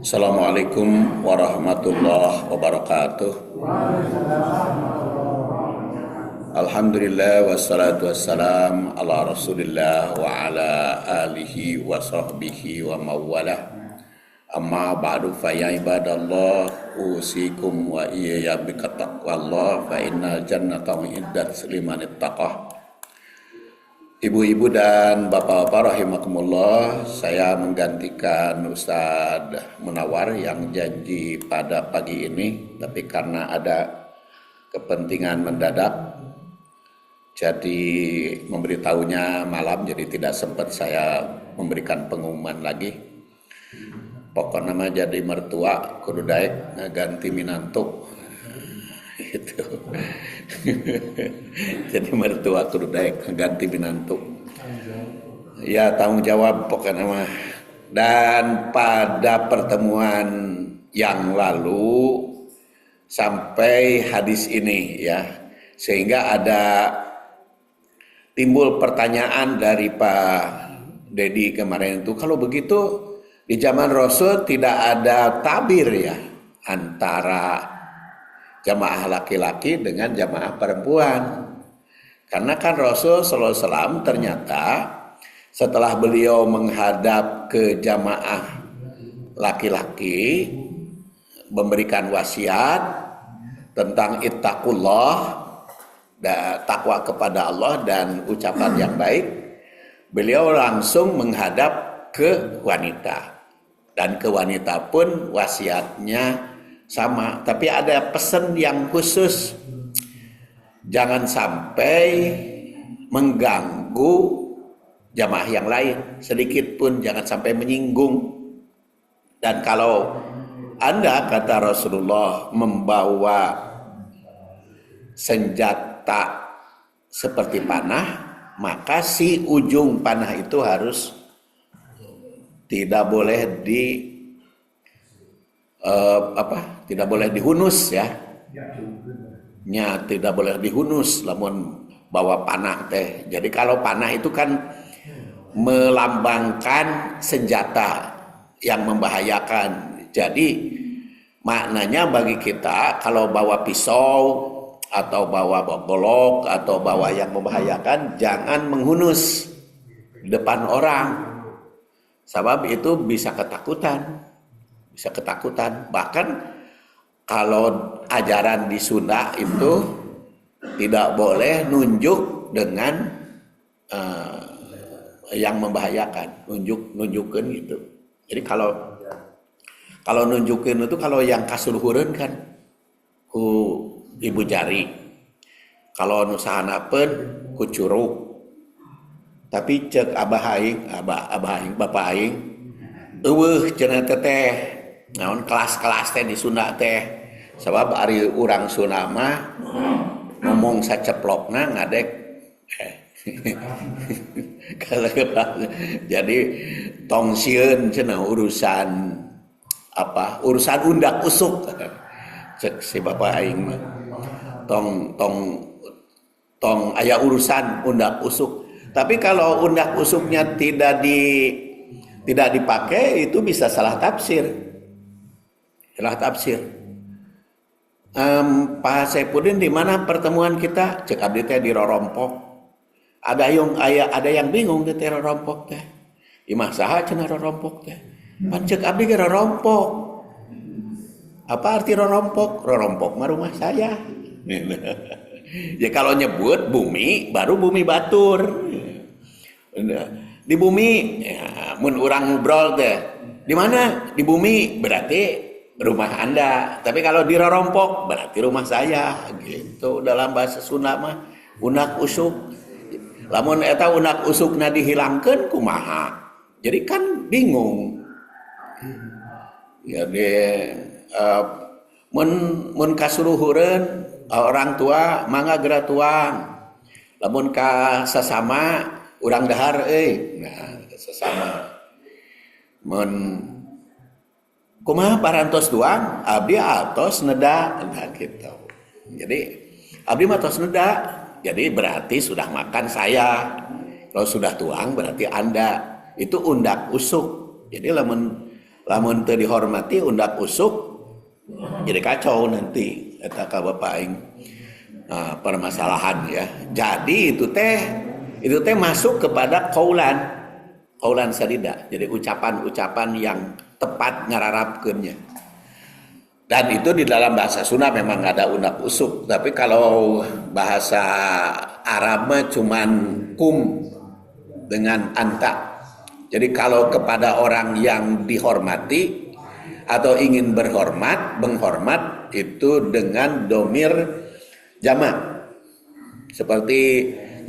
Assalamualaikum warahmatullahi wabarakatuh. Alhamdulillah wassalatu wassalam ala rasulillah wa ala alihi wa sahbihi wa mawalah. Amma ba'du fa ya ibadallah usikum wa iyaya biqataqwallah fa innal jannata uiddat liman ittaqah. Ibu-ibu dan bapak-bapak rahimakumullah, saya menggantikan Ustadz Munawar yang janji pada pagi ini, tapi karena ada kepentingan mendadak, jadi memberitahunya malam, jadi tidak sempat saya memberikan pengumuman lagi. Pokoknya mah jadi mertua kudu daek ganti minantu. Gitu. Jadi mertua kudu daek ganti minantu. Ya tanggung jawab pokoknya mah. Dan pada pertemuan yang lalu sampai hadis ini ya, sehingga ada timbul pertanyaan dari Pak Dedi kemarin itu, kalau begitu di zaman Rasul tidak ada tabir ya antara jamaah laki-laki dengan jamaah perempuan. Karena kan Rasul sallallahu alaihi wasallam ternyata setelah beliau menghadap ke jamaah laki-laki memberikan wasiat tentang ittaqullah, takwa kepada Allah dan ucapan yang baik, beliau langsung menghadap ke wanita. Dan ke wanita pun wasiatnya sama, tapi ada pesan yang khusus, jangan sampai mengganggu jamaah yang lain, sedikit pun jangan sampai menyinggung. Dan kalau Anda, kata Rasulullah, membawa senjata seperti panah, maka si ujung panah itu harus tidak boleh tidak boleh dihunus ya. Tidak boleh dihunus lamun bawa panah teh. Jadi kalau panah itu kan melambangkan senjata yang membahayakan. Jadi maknanya bagi kita kalau bawa pisau atau bawa golok atau bawa yang membahayakan, jangan menghunus di depan orang. Sebab itu bisa ketakutan. Bahkan kalau ajaran di Sunda itu tidak boleh nunjuk dengan yang membahayakan, nunjukin gitu. Jadi kalau nunjukin itu kalau yang kasuluhureun kan ku ibu jari, kalau nusahanapeun ku curug. Tapi cek abah aing bapak aing eueuh cenah teh naon kelas-kelas teh di Sunda teh, sabab ari urang Sunda mah ngomong saceplokna ngadek jadi tong sieun cenah urusan undak usuk cek si bapak aing mah tong aya urusan undak usuk. Tapi kalau undak usuknya tidak dipakai, itu bisa salah tafsir. Pak Saipudin, di mana pertemuan kita? Cek abdi teh di Rorompok. Ada yang bingung di Rorompok teh. Imah saha cenah Rorompok teh? Pan cek abdi ke Rorompok. Apa arti Rorompok? Rorompok mah rumah saya. Ya kalau nyebut bumi, baru bumi batur. Di bumi, ya, mun urang ngobrol teh. Di mana? Di bumi berarti rumah Anda. Tapi kalau di Rorompok berarti rumah saya. Gitu dalam bahasa Sunda mah unak usuk. Lamun eta unak usukna dihilangkeun kumaha? Jadi kan bingung. Jadi mun kasuluhureun orang tua mangga geura tuang. Lamun ka sasama urang dahar nah sesama mun kumaha parantos doang abdi atos neda nah gitu. Jadi abdi mah tos neda, jadi berarti sudah makan saya. Kalau sudah tuang berarti Anda. Itu undak usuk. Jadi lamun teu dihormati undak usuk jadi kacau nanti eta ka bapak aing permasalahan ya. Jadi itu teh masuk kepada kaulan sadida. Jadi ucapan-ucapan yang tepat ngararapkeunnya. Dan itu di dalam bahasa Sunda memang ada undak usuk, tapi kalau bahasa Arab mah cuman kum dengan anta. Jadi kalau kepada orang yang dihormati atau ingin menghormat itu dengan domir jamak. Seperti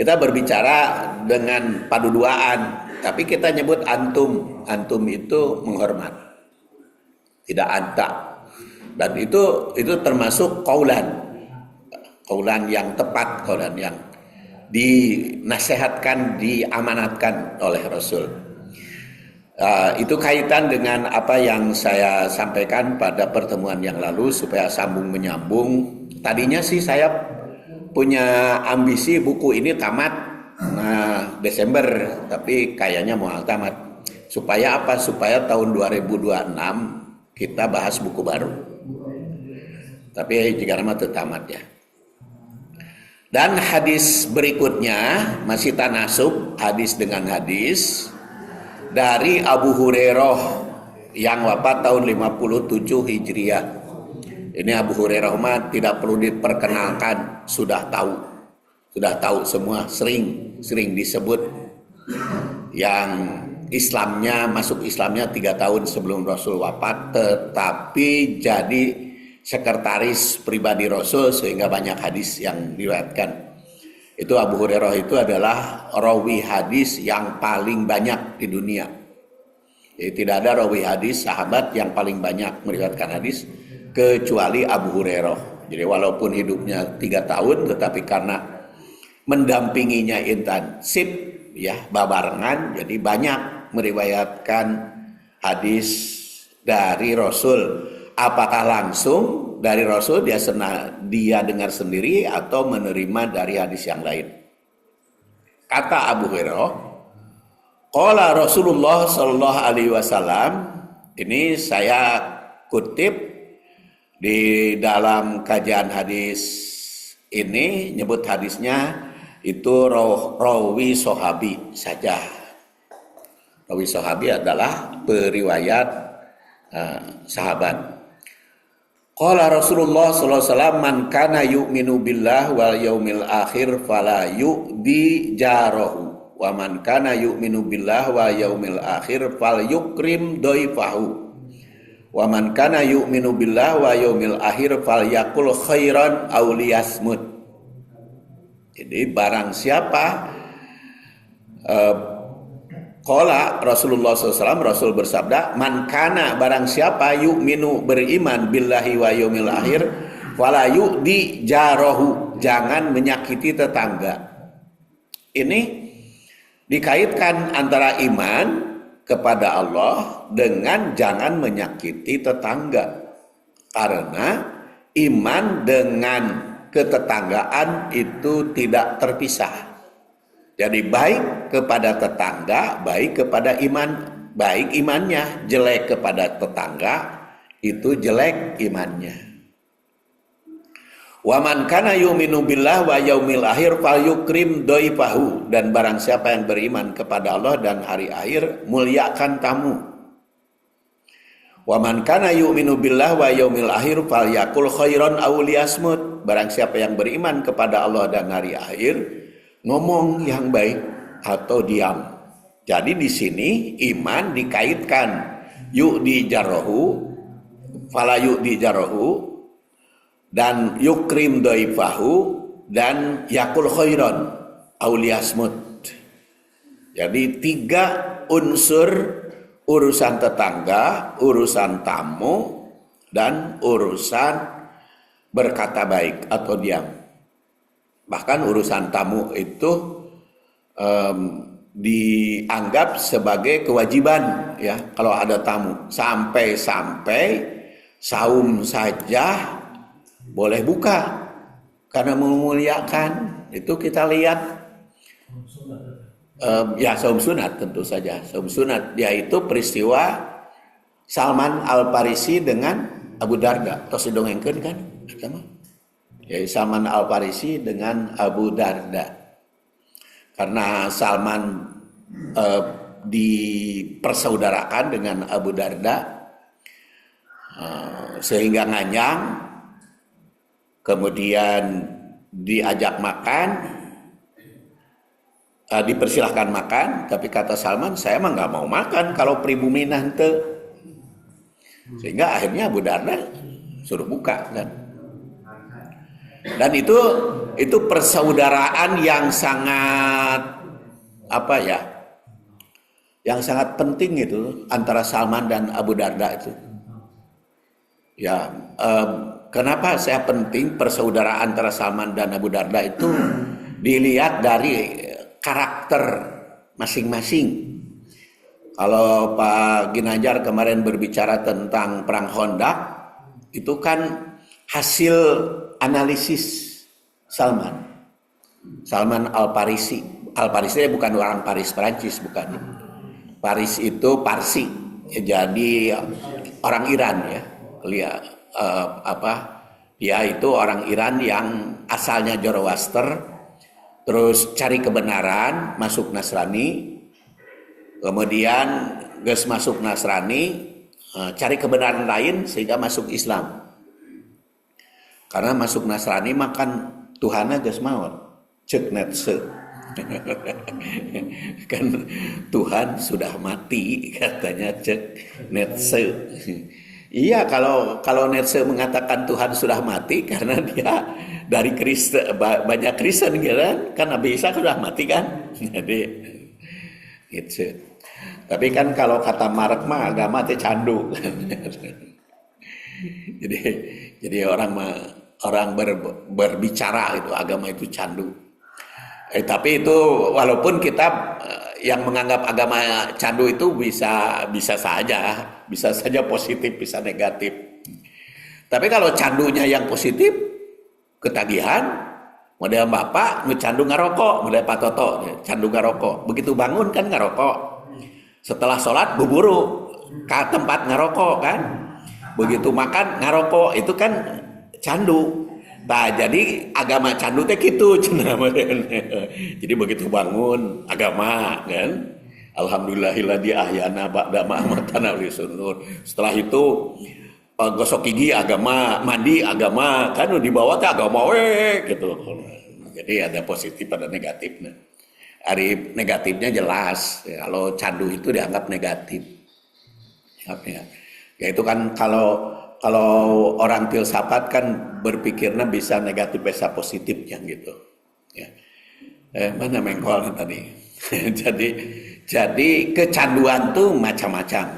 kita berbicara dengan paduduaan, tapi kita nyebut antum. Antum itu menghormat, tidak anta. Dan itu termasuk kaulan yang tepat, kaulan yang dinasihatkan, diamanatkan oleh Rasul. Itu kaitan dengan apa yang saya sampaikan pada pertemuan yang lalu supaya sambung menyambung. Tadinya sih saya punya ambisi buku ini tamat Desember, tapi kayaknya mau tamat. Supaya apa? Supaya tahun 2026 kita bahas buku baru. Tapi jika nama tamat ya. Dan hadis berikutnya masih tanasub hadis dengan hadis dari Abu Hurairah yang wafat tahun 57 Hijriah. Ini Abu Hurairah mah tidak perlu diperkenalkan, sudah tahu semua, sering disebut. Yang masuk Islamnya 3 tahun sebelum Rasul wafat, tetapi jadi sekretaris pribadi Rasul sehingga banyak hadis yang diriwayatkan. Itu Abu Hurairah itu adalah rawi hadis yang paling banyak di dunia. Jadi tidak ada rawi hadis sahabat yang paling banyak meriwayatkan hadis kecuali Abu Hurairah. Jadi walaupun hidupnya 3 tahun, tetapi karena mendampinginya intensif ya babarengan, jadi banyak meriwayatkan hadis dari Rasul. Apakah langsung dari Rasul dia dengar sendiri atau menerima dari hadis yang lain? Kata Abu Hurairah, qala Rasulullah sallallahu alaihi wasallam, ini saya kutip di dalam kajian hadis ini, nyebut hadisnya itu rawi sahabi saja. Rawi sahabi adalah periwayat sahabat. Qala Rasulullah sallallahu alaihi wasallam, man kana yu'minu billah wal yaumil akhir fala yu'di jarahu wa man kana yu'minu billah wal yaumil akhir fal yukrim dhaifahu wa man kana yu'minu billah wal yaumil akhir fal yaqul khairan aw liyasmut. Jadi barang siapa qala Rasulullah SAW, Rasul bersabda, man kana barang siapa yu'minu beriman billahi wa yaumil akhir fala yu'di jarahu, jangan menyakiti tetangga. Ini dikaitkan antara iman kepada Allah dengan jangan menyakiti tetangga. Karena iman dengan ketetanggaan itu tidak terpisah. Jadi baik kepada tetangga, baik kepada iman, baik imannya, jelek kepada tetangga, itu jelek imannya. Wa man kana yu'minu billah wa yaumil akhir falyukrim dhaifahu, dan barang siapa yang beriman kepada Allah dan hari akhir, muliakan tamu. Wa man kana yu'minu billah wa yaumil akhir falyakul khairan aw liyasmut, barang siapa yang beriman kepada Allah dan hari akhir, ngomong yang baik atau diam. Jadi di sini iman dikaitkan yu'di jarahu, fala yu'di jarahu, dan yukrim dhaifahu, dan yakul khairan auliyasmut. Jadi 3 unsur: urusan tetangga, urusan tamu, dan urusan berkata baik atau diam. Bahkan urusan tamu itu dianggap sebagai kewajiban ya kalau ada tamu. Sampai saum saja boleh buka karena memuliakan. Itu kita lihat Ya saum sunat tentu saja. Saum sunat yaitu peristiwa Salman Al-Farisi dengan Abu Darda. Tos didongengkeun kan? Eta mah. Ya, Salman Al-Farisi dengan Abu Darda. Karena Salman dipersaudarakan dengan Abu Darda, sehingga nganyang, kemudian diajak makan, dipersilahkan makan, tapi kata Salman, saya mah nggak mau makan kalau pribumi nanti. Sehingga akhirnya Abu Darda suruh buka kan. Dan itu persaudaraan yang sangat yang sangat penting itu antara Salman dan Abu Darda itu. Ya, kenapa saya penting persaudaraan antara Salman dan Abu Darda itu dilihat dari karakter masing-masing. Kalau Pak Ginanjar kemarin berbicara tentang perang Khandaq, itu kan hasil analisis Salman Al-Farisi. Al-Farisi bukan orang Paris Perancis, bukan. Paris itu Parsi, jadi orang Iran ya. Dia itu orang Iran yang asalnya Zoroaster, terus cari kebenaran, masuk Nasrani, kemudian geus masuk Nasrani, cari kebenaran lain sehingga masuk Islam. Karena masuk Nasrani makan Tuhanna geus maot, ceuk netse. Kan Tuhan sudah mati katanya, cek netse. Iya, kalau Netse mengatakan Tuhan sudah mati karena dia dari Kristen, banyak Kristen kan Nabi Isa sudah mati kan. Jadi gitu. Tapi kan kalau kata Mark mah agama teh candu. jadi orang berbicara itu agama itu candu. Tapi itu walaupun kita yang menganggap agama candu itu bisa saja positif, bisa negatif. Tapi kalau candunya yang positif, ketagihan, model bapak ngecandu ngarokok, model Pak Toto candu ngarokok. Begitu bangun kan ngarokok. Setelah sholat buburu ke tempat ngarokok kan. Begitu makan ngarokok, itu kan candu. Nah, jadi agama candu teh kitu cenah. Jadi begitu bangun agama kan, alhamdulillahilladzi ahyana ba'da ma amatana wa sunnur. Setelah itu gosok gigi agama, mandi agama, kan di bawah teh agama gitu. Jadi ada positif ada negatifnya. Ari negatifnya jelas. Kalau candu itu dianggap negatif. Ya itu kan kalau orang filsafat kan berpikirnya bisa negatif bisa positifnya gitu. Ya. Mana mengkolnya tadi? jadi kecanduan tuh macam-macam.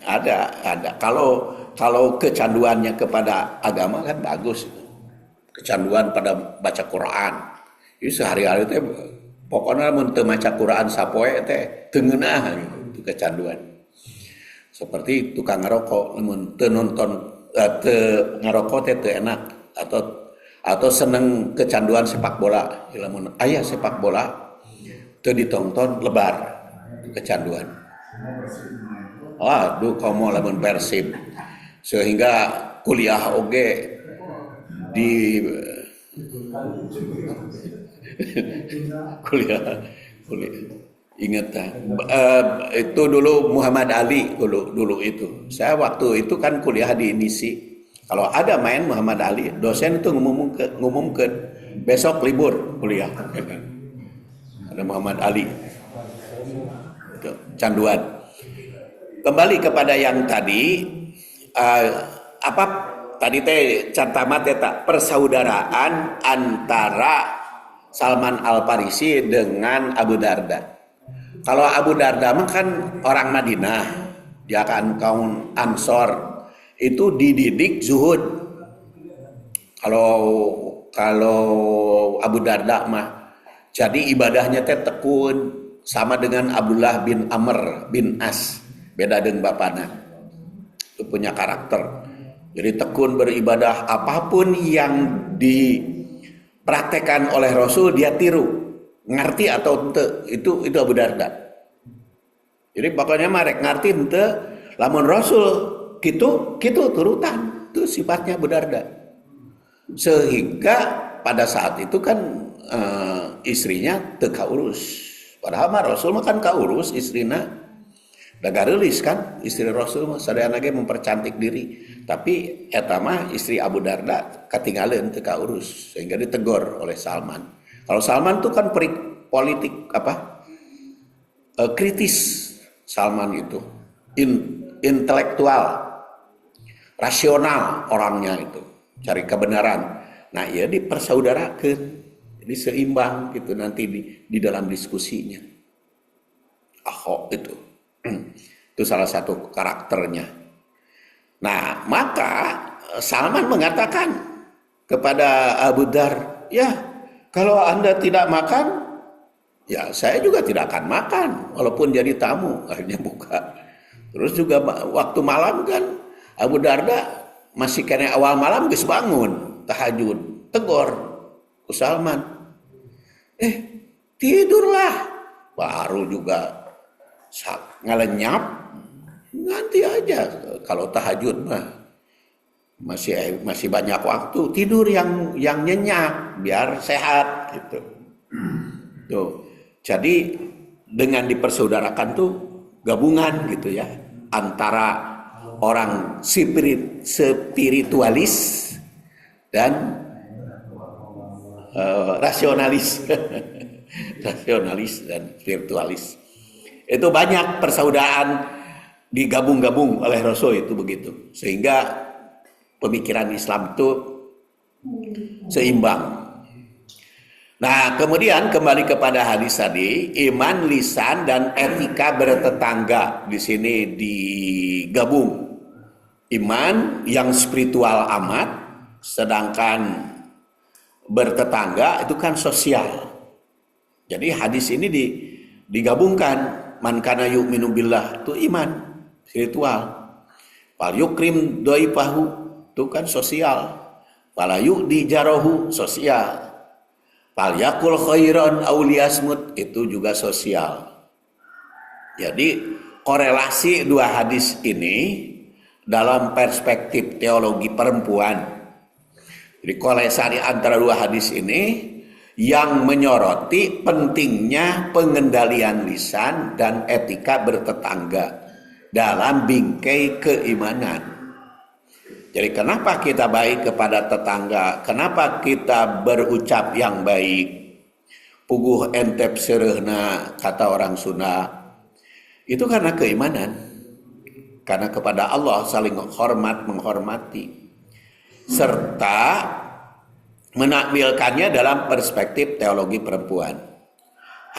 Ada. Kalau kecanduannya kepada agama kan bagus. Kecanduan pada baca Quran. Ini sehari-hari teh pokoknya mun teu maca Quran sapoe teh teu ngeunah gitu. Itu kecanduan. Seperti tukang ngerokok, mun teu nonton ngerokok teh enak, atau seneng kecanduan sepak bola. Lamun aya sepak bola teu ditonton lebar kecanduan. Waduh komo lamun Persib. Sehingga kuliah oge di kuliah ingat itu dulu Muhammad Ali dulu itu. Saya waktu itu kan kuliah di INISI. Kalau ada main Muhammad Ali, dosen itu ngumumkan besok libur kuliah. Ada Muhammad Ali. Itu canduan. Kembali kepada yang tadi tadi teh cantamat eta persaudaraan antara Salman Al-Farisi dengan Abu Darda. Kalau Abu Darda mah kan orang Madinah, dia kan kaum Ansor, itu dididik zuhud. Kalau Abu Darda mah jadi ibadahnya teh tekun, sama dengan Abdullah bin Amr bin As, beda dengan bapana. Itu punya karakter. Jadi tekun beribadah, apapun yang dipraktekkan oleh Rasul dia tiru. ngerti atau ente itu Abu Darda. Jadi pokoknya marek ngerti ente lamun Rasul gitu turutan itu sifatnya Abu Darda. Sehingga pada saat itu kan istrinya teu kaurus. Padahal mah Rasul mah kan kaurus istrina. Da garelis kan istri Rasul mah sadayana ge mempercantik diri. Tapi eta mah istri Abu Darda katinggalin teu kaurus sehingga ditegur oleh Salman. Kalau Salman tuh kan politik kritis. Salman itu intelektual, rasional orangnya itu, cari kebenaran. Nah, ya dipersaudarakan, jadi seimbang gitu nanti di dalam diskusinya. Ahok itu salah satu karakternya. Nah, maka Salman mengatakan kepada Abu Dar, ya kalau Anda tidak makan, ya saya juga tidak akan makan walaupun jadi tamu. Akhirnya buka. Terus juga waktu malam kan Abu Darda masih kena awal malam geus bangun tahajud, tegur ku Salman, tidurlah. Baru juga ngalenyap, nanti aja kalau tahajud mah masih banyak waktu, tidur yang nyenyak biar sehat gitu. Tuh. Jadi dengan dipersaudarakan tuh gabungan gitu ya antara orang spiritualis dan rasionalis, rasionalis dan spiritualis. Itu banyak persaudaraan digabung-gabung oleh Rasul itu begitu, sehingga pemikiran Islam itu seimbang. Nah, kemudian kembali kepada hadis tadi, iman, lisan, dan etika bertetangga di sini digabung. Iman yang spiritual amat, sedangkan bertetangga itu kan sosial. Jadi hadis ini digabungkan, man kana yu'minu billah itu iman, spiritual. Fal yukrim dhaifahu itu kan sosial. Fala yu'di jarahu sosial. Fal yakul khairan aw liyasmut itu juga sosial. Jadi korelasi dua hadis ini dalam perspektif teologi perempuan. Jadi korelasi antara dua hadis ini yang menyoroti pentingnya pengendalian lisan dan etika bertetangga dalam bingkai keimanan. Jadi kenapa kita baik kepada tetangga? Kenapa kita berucap yang baik? Puguh entep serehna kata orang Sunda. Itu karena keimanan. Karena kepada Allah saling menghormati. Serta menampilkannya dalam perspektif teologi perempuan.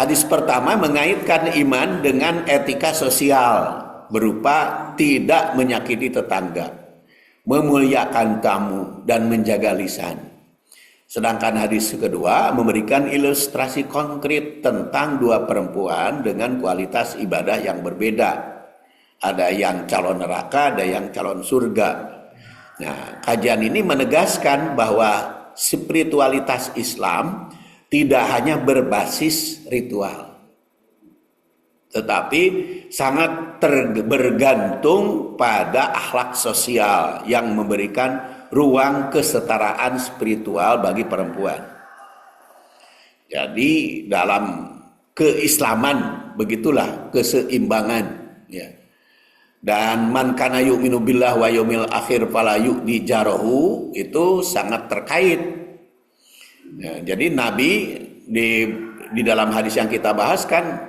Hadis pertama mengaitkan iman dengan etika sosial berupa tidak menyakiti tetangga, memuliakan tamu, dan menjaga lisan. Sedangkan hadis kedua memberikan ilustrasi konkret tentang dua perempuan dengan kualitas ibadah yang berbeda. Ada yang calon neraka, ada yang calon surga. Nah, kajian ini menegaskan bahwa spiritualitas Islam tidak hanya berbasis ritual, tetapi sangat bergantung pada akhlak sosial yang memberikan ruang kesetaraan spiritual bagi perempuan. Jadi dalam keislaman begitulah keseimbangan ya. Dan man kana yu'minu billah wa yaumil akhir fala yu'di jarahu itu sangat terkait. Ya, jadi Nabi di dalam hadis yang kita bahas kan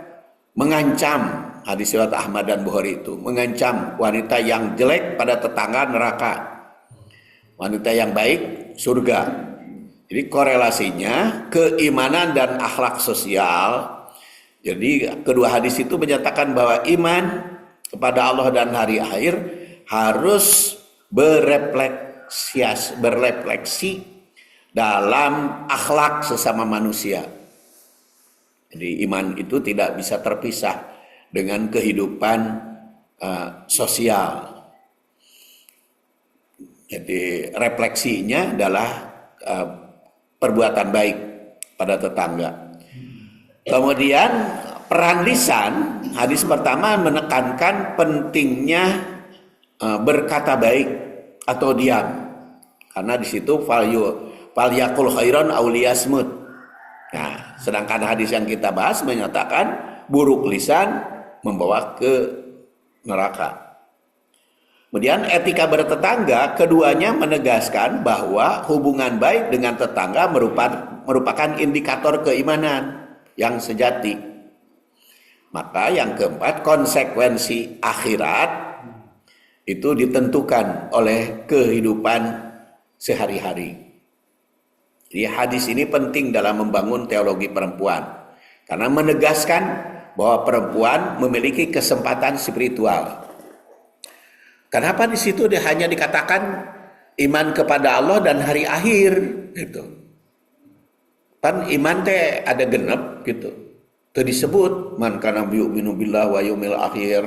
mengancam, hadis riwayat Ahmad dan Bukhari itu mengancam wanita yang jelek pada tetangga neraka, wanita yang baik surga. Jadi korelasinya keimanan dan akhlak sosial. Jadi kedua hadis itu menyatakan bahwa iman kepada Allah dan hari akhir harus berefleksi dalam akhlak sesama manusia. Jadi iman itu tidak bisa terpisah dengan kehidupan sosial. Jadi refleksinya adalah perbuatan baik pada tetangga. Kemudian peran lisan, hadis pertama menekankan pentingnya berkata baik atau diam. Karena di situ falyakul khairan aw liyasmut. Nah, sedangkan hadis yang kita bahas menyatakan buruk lisan membawa ke neraka. Kemudian etika bertetangga, keduanya menegaskan bahwa hubungan baik dengan tetangga merupakan indikator keimanan yang sejati. Maka yang keempat, konsekuensi akhirat itu ditentukan oleh kehidupan sehari-hari. Jadi hadis ini penting dalam membangun teologi perempuan karena menegaskan bahwa perempuan memiliki kesempatan spiritual. Kenapa di situ dia hanya dikatakan iman kepada Allah dan hari akhir gitu. Kan iman teh ada genep gitu. Teu disebut man kana yu'minu billahi wa yaumil akhir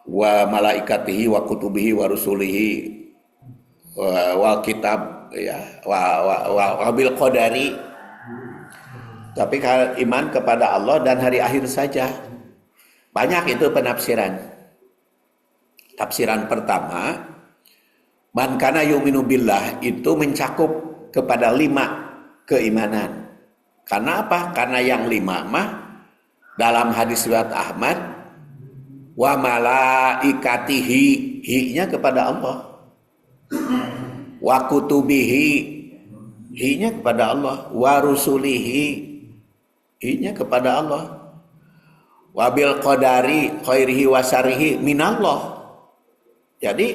wa malaikatihi wa kutubihi wa rusulihi wal kitab ya wa bil qadari. Tapi kalau iman kepada Allah dan hari akhir saja. Banyak itu penafsiran. Tafsiran pertama, man kana yu'minu billah itu mencakup kepada 5 keimanan. Karena apa? Karena yang 5 mah dalam hadis riwayat Ahmad wa malaikatihi, hi-nya kepada Allah. Wa kutubihi, hi-nya kepada Allah. Wa rusulihi, hi-nya kepada Allah. Wa bil qadari khairihi wa syarrihi minallah. Jadi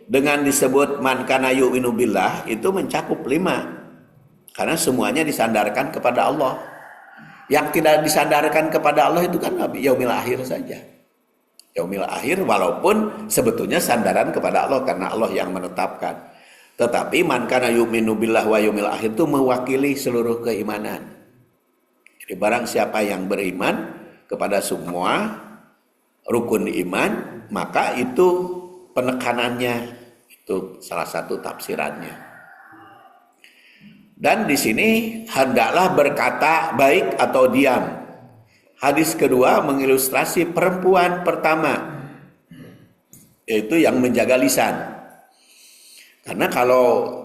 dengan disebut man kana yu'minu billah itu mencakup 5. Karena semuanya disandarkan kepada Allah. Yang tidak disandarkan kepada Allah itu kan yaumil akhir saja. Yaumil akhir walaupun sebetulnya sandaran kepada Allah karena Allah yang menetapkan. Tetapi man kana yu'minu billah wa yaumil akhir itu mewakili seluruh keimanan. Jadi barang siapa yang beriman kepada semua rukun iman, maka itu penekanannya, itu salah satu tafsirannya. Dan di sini hendaklah berkata baik atau diam. Hadis kedua mengilustrasi perempuan pertama, yaitu yang menjaga lisan. Karena kalau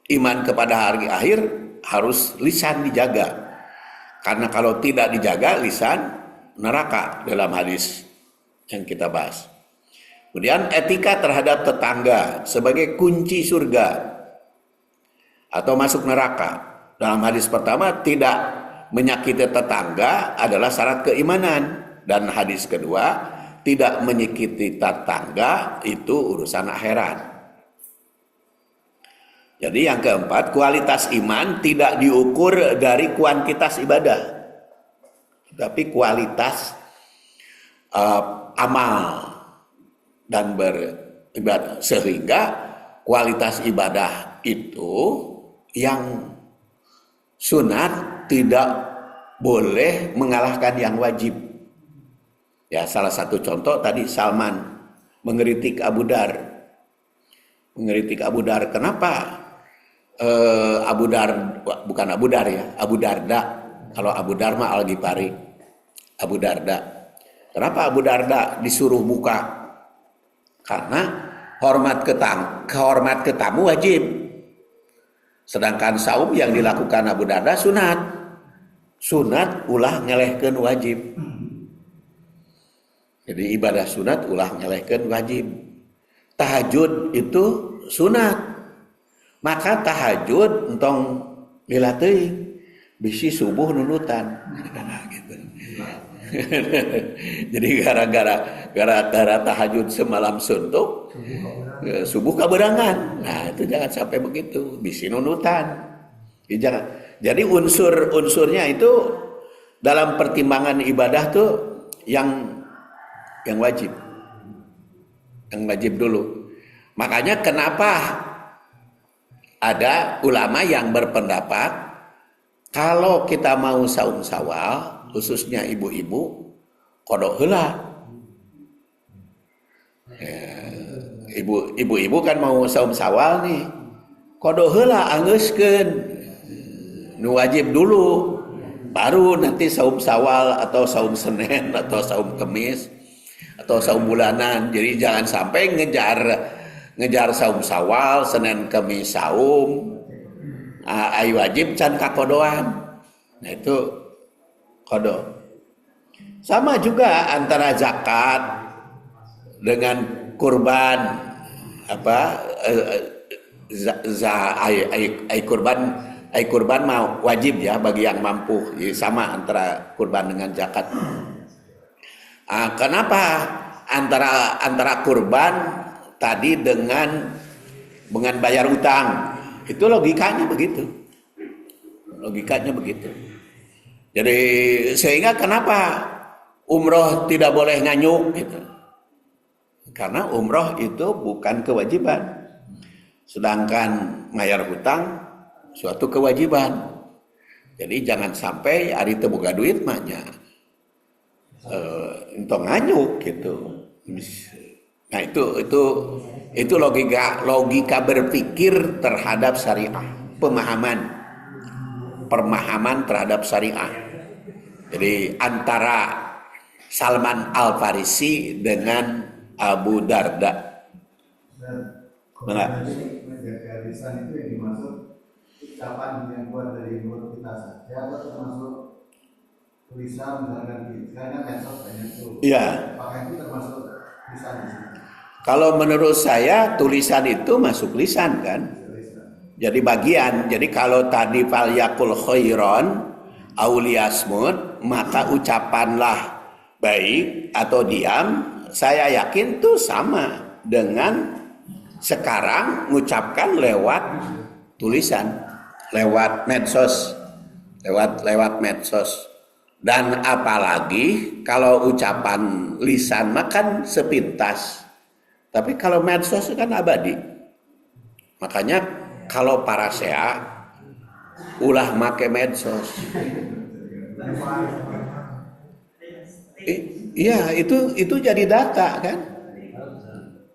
iman kepada hari akhir harus lisan dijaga. Karena kalau tidak dijaga lisan neraka dalam hadis yang kita bahas. Kemudian etika terhadap tetangga sebagai kunci surga atau masuk neraka. Dalam hadis pertama tidak menyakiti tetangga adalah syarat keimanan, dan hadis kedua tidak menyakiti tetangga itu urusan akhirat. Jadi yang keempat, kualitas iman tidak diukur dari kuantitas ibadah, tapi kualitas amal dan beribadah, sehingga kualitas ibadah itu yang sunat tidak boleh mengalahkan yang wajib. Ya, salah satu contoh tadi Salman mengkritik Abu Dar. Kenapa? Abu Dar, bukan Abu Dar ya, Abu Darda. Kalau Abu Dar mah Al-Ghifari. Abu Darda. Kenapa Abu Darda disuruh buka? Karena hormat ke tamu wajib. Sedangkan saum yang dilakukan Abu Darda sunat. Sunat ulah ngelehkeun wajib. Jadi ibadah sunat ulah ngelehkeun wajib. Tahajud itu sunat. Maka tahajud entong lila teuing, bisi subuh nunutan. Gitu. Jadi gara-gara tahajud semalam suntuk, subuh kaberangan. Nah, itu jangan sampai begitu, bisi nunutan. Jangan. Jadi unsur-unsurnya itu dalam pertimbangan ibadah tuh yang wajib. Yang wajib dulu. Makanya kenapa ada ulama yang berpendapat kalau kita mau saum sawal, khususnya ibu-ibu, kodok heula. Ibu-ibu kan mau saum sawal nih, kodok heula anggeuskeun. Nu wajib dulu, Baru nanti saum Syawal atau saum Senin atau saum Kemis atau saum bulanan. Jadi jangan sampai ngejar saum Syawal, Senin Kemis saum. Ai wajib can kakodoan. Nah itu kodo. Sama juga antara zakat dengan kurban kurban mau wajib ya bagi yang mampu. Jadi sama antara kurban dengan zakat. Kenapa antara kurban tadi dengan bayar utang? Itu logikanya begitu. Jadi sehingga kenapa umroh tidak boleh nganyuk gitu? Karena umroh itu bukan kewajiban. Sedangkan bayar hutang suatu kewajiban. Jadi jangan sampai hari itu boga duit mahnya untuk nganyuk gitu. Nah itu logika berpikir terhadap syariah, pemahaman terhadap syariah. Jadi antara Salman Al-Farisi dengan Abu Darda. Benar. Menjaga lisan itu yang dimaksud ucapan yang keluar dari mulut kita saja atau termasuk tulisan misalkan gitu. Karena medsos banyak tuh. Iya. Apakah itu termasuk tulisan di sini? Kalau menurut saya tulisan itu masuk lisan kan. Jadi bagian. Jadi kalau tadi fal yakul khairon auliyasmut, maka ucapanlah baik atau diam. Saya yakin tuh sama dengan sekarang mengucapkan lewat tulisan, lewat medsos, lewat medsos. Dan apalagi kalau ucapan lisan makan sepintas. Tapi kalau medsos kan abadi. Makanya kalau para sea ulah make medsos. Iya, itu jadi data kan?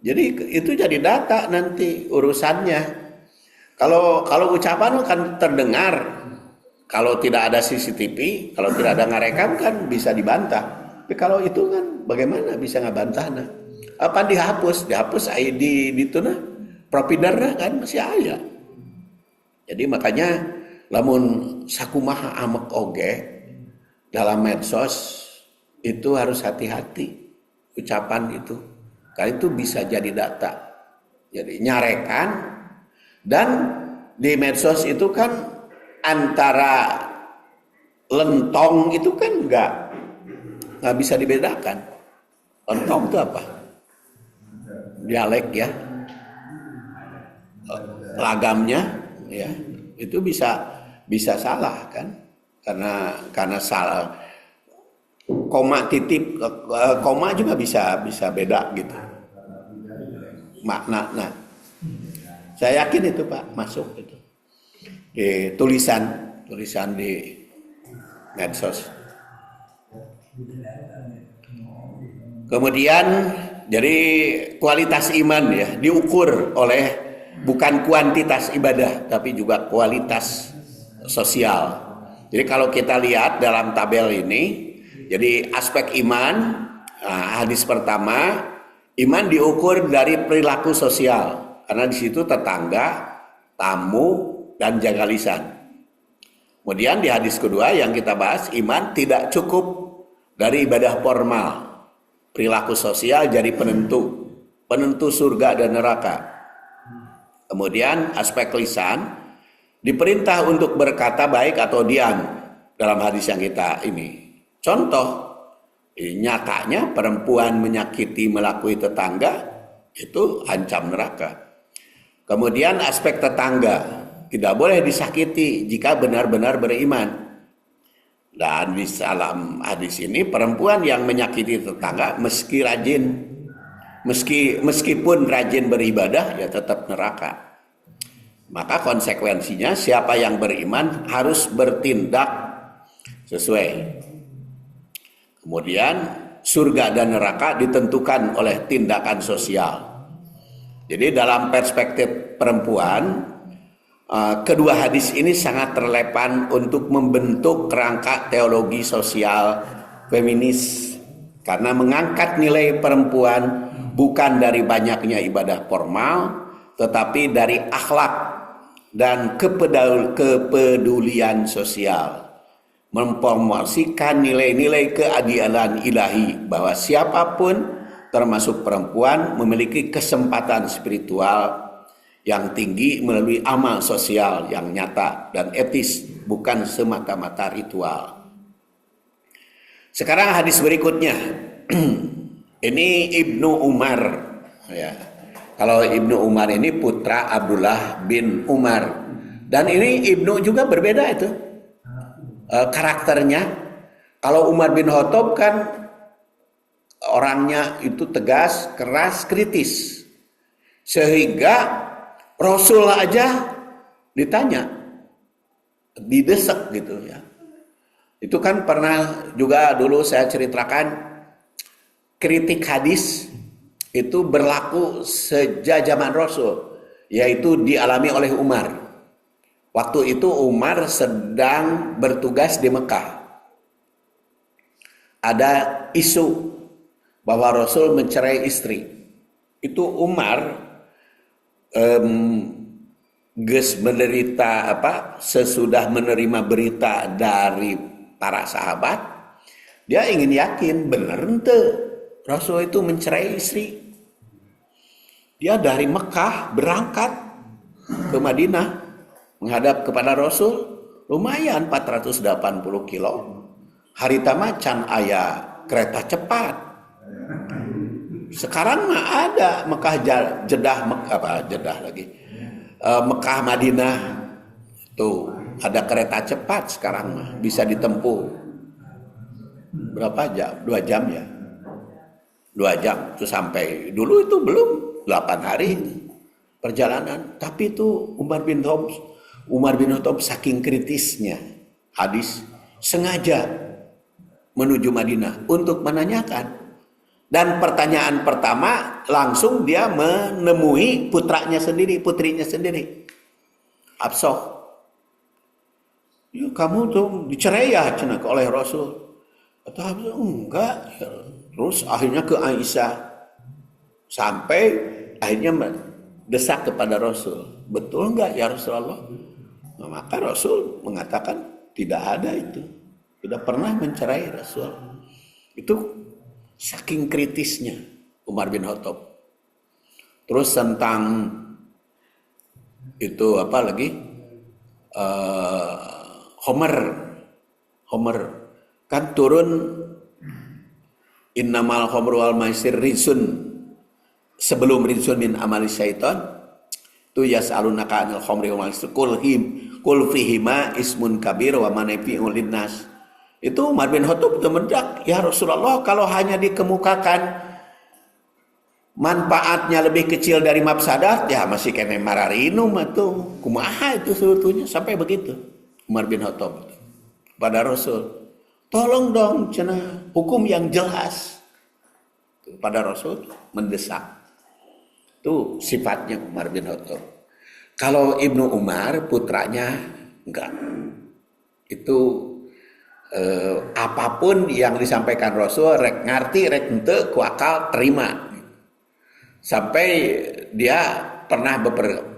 Jadi itu jadi data nanti urusannya. Kalau ucapan kan terdengar, kalau tidak ada CCTV, kalau tidak ada ngarekam kan bisa dibantah. Tapi kalau itu kan bagaimana bisa ngabantahna? Apa dihapus ID itu nah, provider kan masih ada. Jadi makanya lamun sakumaha amek oge dalam medsos itu harus hati-hati ucapan itu. Karena itu bisa jadi data. Jadi nyarekan dan di medsos itu kan antara lentong itu kan nggak bisa dibedakan. Lentong itu apa? Dialek ya. Lagamnya ya. Itu bisa salah kan? Karena salah. Koma titip, koma juga bisa beda gitu. Makna. Nah, saya yakin itu Pak masuk itu di tulisan di medsos. Kemudian jadi kualitas iman ya diukur oleh bukan kuantitas ibadah tapi juga kualitas sosial. Jadi kalau kita lihat dalam tabel ini, jadi aspek iman, hadis pertama, iman diukur dari perilaku sosial. Karena di situ tetangga, tamu, dan jaga lisan. Kemudian di hadis kedua yang kita bahas, iman tidak cukup dari ibadah formal. Perilaku sosial jadi penentu surga dan neraka. Kemudian aspek lisan, diperintah untuk berkata baik atau diam dalam hadis yang kita ini. Contoh, nyatanya perempuan menyakiti melakui tetangga itu ancam neraka. Kemudian aspek tetangga tidak boleh disakiti jika benar-benar beriman. Dan di dalam hadis ini perempuan yang menyakiti tetangga meskipun rajin beribadah ya tetap neraka. Maka konsekuensinya siapa yang beriman harus bertindak sesuai. Kemudian surga dan neraka ditentukan oleh tindakan sosial. Jadi dalam perspektif perempuan, Kedua hadis ini sangat relevan untuk membentuk kerangka teologi sosial feminis karena mengangkat nilai perempuan bukan dari banyaknya ibadah formal tetapi dari akhlak dan kepedulian sosial, mempromosikan nilai-nilai keadilan ilahi bahwa siapapun termasuk perempuan memiliki kesempatan spiritual yang tinggi melalui amal sosial yang nyata dan etis, bukan semata-mata ritual. Sekarang hadis berikutnya. Ini Ibnu Umar ya. Kalau Ibnu Umar ini putra Abdullah bin Umar. Dan ini Ibnu juga berbeda itu karakternya. Kalau Umar bin Khattab kan orangnya itu tegas, keras, kritis. Sehingga Rasul aja ditanya, didesak gitu ya. Itu kan pernah juga dulu saya ceritakan, kritik hadis itu berlaku sejak zaman Rasul, yaitu dialami oleh Umar. Waktu itu Umar sedang bertugas di Mekah. Ada isu bahwa Rasul mencerai istri. Itu Umar menderita sesudah menerima berita dari para sahabat, dia ingin yakin benar ente Rasul itu mencerai istri. Dia dari Mekah berangkat ke Madinah menghadap kepada Rasul, lumayan 480 kilo. Hari tama can aya kereta cepat. Sekarang mah ada Mekah Mekah Madinah tuh ada kereta cepat sekarang mah bisa ditempuh berapa jam? 2 jam ya. 2 jam itu sampai. Dulu itu belum 8 hari perjalanan. Tapi itu Umar bin Khattab saking kritisnya hadis sengaja menuju Madinah untuk menanyakan. Dan pertanyaan pertama langsung dia menemui putrinya sendiri, Hafsah. Ya, kamu tuh dicerai ya oleh Rasul. Kata Hafsah, enggak. Ya. Terus akhirnya ke Aisyah. Sampai akhirnya mendesak kepada Rasul. Betul enggak ya Rasulullah? Nah, maka Rasul mengatakan tidak ada itu. Tidak pernah mencerai Rasul. Itu saking kritisnya Umar bin Khattab. Terus tentang itu apa lagi? Homer kan turun innamal khamru wal maisir rizun, sebelum rizun min amali syaitan tu yas'alunaka anil khamri wal maisir kul fihima ismun kabir wa manafi'un linnas. Itu Umar bin Khattab gemendak, ya Rasulullah, kalau hanya dikemukakan manfaatnya lebih kecil dari mafsadat, ya masih kena mararinu tuh. Kumaha itu sebetulnya sampai begitu. Umar bin Khattab pada Rasul, tolong dong cenah hukum yang jelas. Pada Rasul mendesak. Itu sifatnya Umar bin Khattab. Kalau Ibnu Umar putranya enggak. Itu apapun yang disampaikan Rasul rek ngarti rek henteu ku akal terima. Sampai dia pernah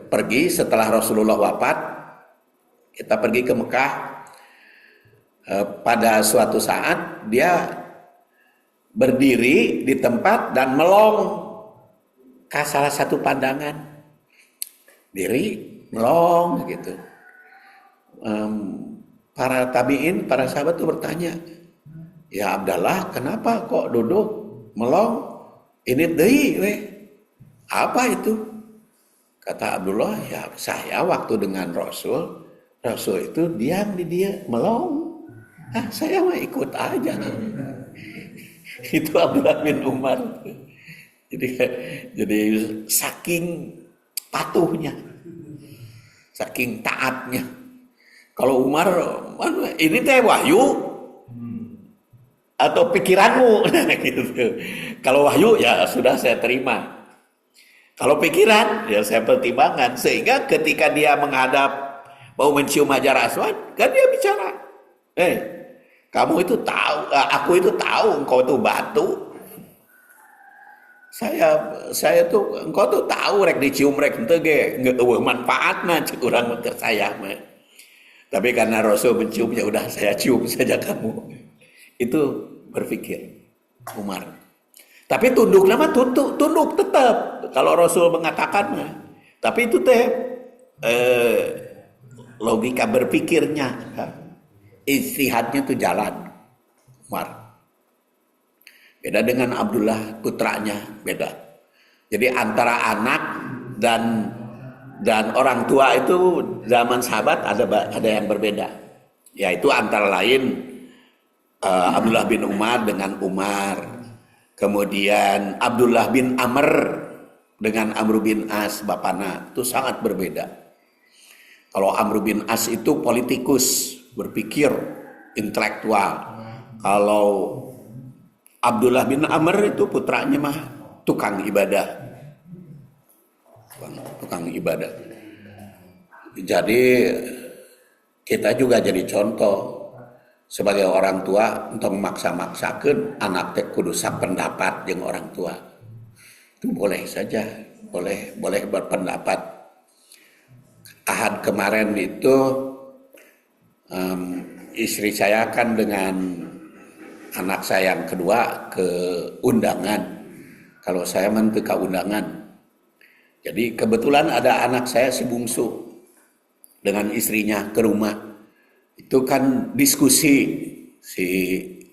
pergi setelah Rasulullah wafat, kita pergi ke Mekah. Pada suatu saat dia berdiri di tempat dan melong ke salah satu pandangan, diri melong gitu. Para tabi'in, para sahabat itu bertanya, ya Abdallah, kenapa kok duduk melong? Ini deui we. Apa itu? Kata Abdullah, ya saya waktu dengan Rasul itu diam di dia melong. Saya mah ikut aja. Itu Abdullah bin Umar. Jadi saking patuhnya, saking taatnya. Kalau Umar, ini teh wahyu atau pikiranmu, gitu. Kalau wahyu ya sudah saya terima. Kalau pikiran ya saya pertimbangkan. Sehingga ketika dia menghadap mau mencium Hajar Aswad, kan dia bicara, kamu itu tahu, aku itu tahu engkau itu batu. Saya tuh engkau tuh tahu rek dicium rek henteu ge ngeueuh manfaatna cek urang teh saya mah. Tapi karena Rasul mencium, ya udah saya cium saja kamu. Itu berpikir Umar. Tapi tunduk nama tunduk tetap kalau Rasul mengatakan mah. Tapi itu teh logika berpikirnya, istihadnya tuh jalan Umar. Beda dengan Abdullah putranya, beda. Jadi antara anak dan orang tua itu zaman sahabat ada yang berbeda. Yaitu antara lain Abdullah bin Umar dengan Umar. Kemudian Abdullah bin Amr dengan Amr bin As, bapana, itu sangat berbeda. Kalau Amr bin As itu politikus, berpikir, intelektual. Kalau Abdullah bin Amr itu putranya mah tukang ibadah. Tukang ibadah. Jadi kita juga jadi contoh sebagai orang tua untuk memaksa-maksakan anak teh kudu sapendapat jeung orang tua. Itu boleh saja, boleh berpendapat. Ahad kemarin itu istri saya kan dengan anak saya yang kedua ke undangan. Kalau saya teu ka undangan. Jadi kebetulan ada anak saya si bungsu dengan istrinya ke rumah. Itu kan diskusi si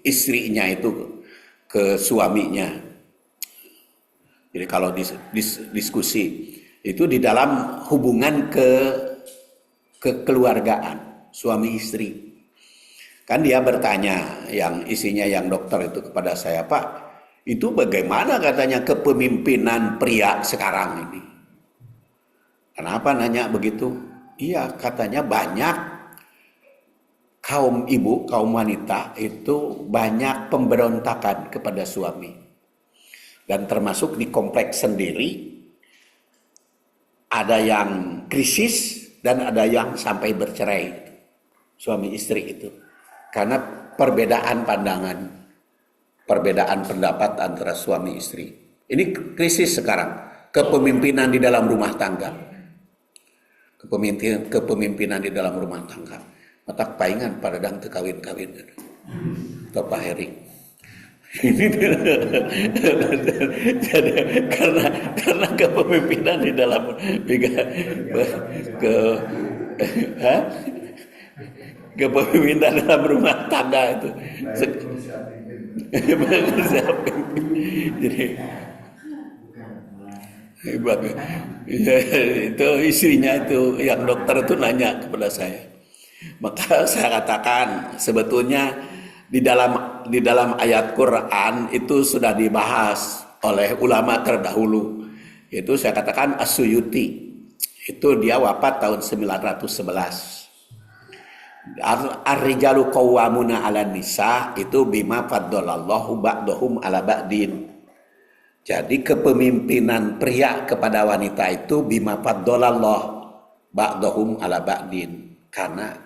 istrinya itu ke suaminya. Jadi kalau diskusi itu di dalam hubungan kekeluargaan suami istri. Kan dia bertanya, yang isinya yang dokter itu kepada saya, Pak, itu bagaimana katanya kepemimpinan pria sekarang ini? Kenapa nanya begitu? Iya, katanya banyak kaum ibu, kaum wanita itu banyak pemberontakan kepada suami. Dan termasuk di kompleks sendiri, ada yang krisis dan ada yang sampai bercerai. Suami istri itu. Karena perbedaan pandangan, perbedaan pendapat antara suami istri. Ini krisis sekarang, kepemimpinan di dalam rumah tangga. Kepemimpinan di dalam rumah tangga. Matak paingan paradang teu kawin-kawin. Atau Pak Heri. karena kepemimpinan di dalam kepemimpinan dalam rumah tangga itu. Jadi itu istrinya itu yang dokter itu nanya kepada saya. Maka saya katakan sebetulnya di dalam ayat Quran itu sudah dibahas oleh ulama terdahulu. Itu saya katakan As-Suyuti. Itu dia wafat tahun 911. Ar-rijalu qawwamuna 'alan nisa itu bima faddalallahu ba'dahum 'ala ba'din. Jadi kepemimpinan pria kepada wanita itu bima faddalallahu ba'dahum 'ala ba'din. Karena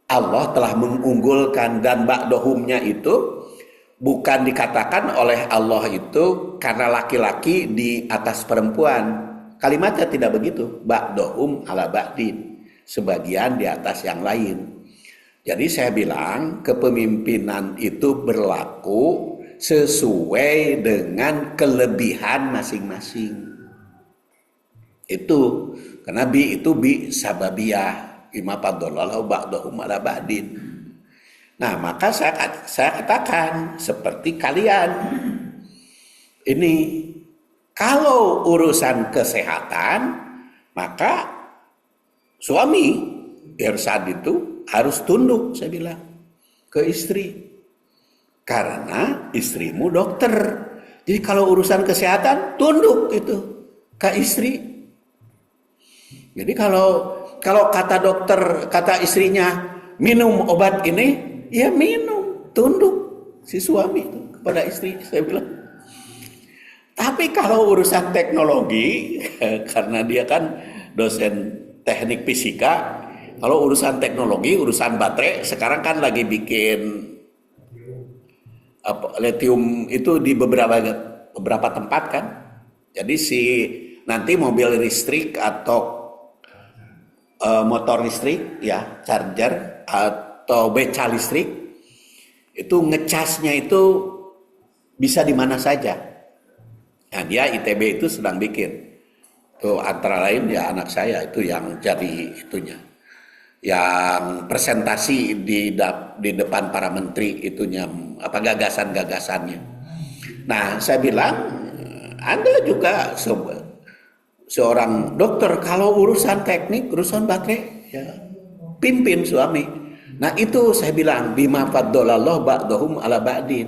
Allah telah mengunggulkan dan ba'dahumnya itu bukan dikatakan oleh Allah itu karena laki-laki di atas perempuan. Kalimatnya tidak begitu. Ba'dahum 'ala ba'din. Sebagian di atas yang lain. Jadi saya bilang kepemimpinan itu berlaku sesuai dengan kelebihan masing-masing. Itu karena itu bi sababiyah bima faddalallahu ba'dahum 'ala ba'din. Nah, maka saya katakan seperti kalian. Ini kalau urusan kesehatan maka suami Irsad itu harus tunduk, saya bilang, ke istri. Karena istrimu dokter. Jadi kalau urusan kesehatan, tunduk itu ke istri. Jadi kalau kata dokter, kata istrinya, minum obat ini, ya minum, tunduk si suami itu kepada istri, saya bilang. Tapi kalau urusan teknologi, karena dia kan dosen teknik fisika, Kalau urusan teknologi, urusan baterai, sekarang kan lagi bikin lithium itu di beberapa tempat kan. Jadi nanti mobil listrik atau motor listrik ya, charger atau beca listrik itu ngecasnya itu bisa di mana saja. Nah, dia ITB itu sedang bikin. Tuh antara lain ya anak saya itu yang jadi itunya. Yang presentasi di depan para menteri itunya apa gagasan-gagasannya. Nah, saya bilang Anda juga seorang dokter, kalau urusan teknik, urusan baterai ya pimpin suami. Nah, itu saya bilang bima faddalallahu ba'dahum ala ba'din.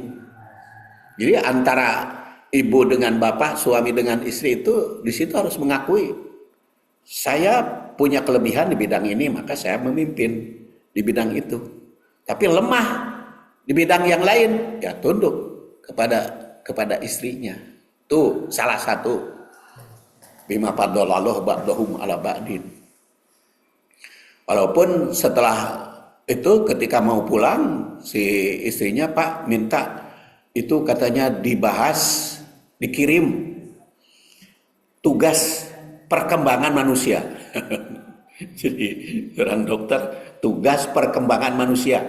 Jadi antara ibu dengan bapak, suami dengan istri itu di situ harus mengakui saya punya kelebihan di bidang ini, maka saya memimpin di bidang itu. Tapi lemah di bidang yang lain, ya tunduk kepada istrinya. Itu salah satu bima faddalallahu ba'dahum ala ba'din. Walaupun setelah itu ketika mau pulang si istrinya, Pak minta itu katanya dibahas, dikirim tugas perkembangan manusia. Jadi orang dokter, tugas perkembangan manusia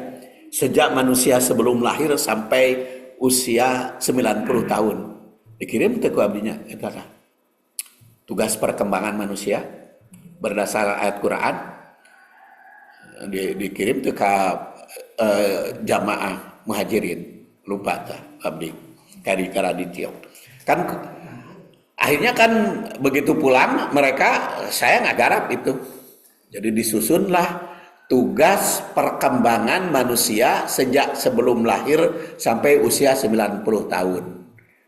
sejak manusia sebelum lahir sampai usia 90 tahun. Dikirim ke abdinya, tugas perkembangan manusia berdasar ayat Quran, dikirim ke jamaah muhajirin, lupa abdi Kari Karadityo. Kan akhirnya kan begitu pulang mereka, saya nggak garap itu. Jadi disusunlah tugas perkembangan manusia sejak sebelum lahir sampai usia 90 tahun.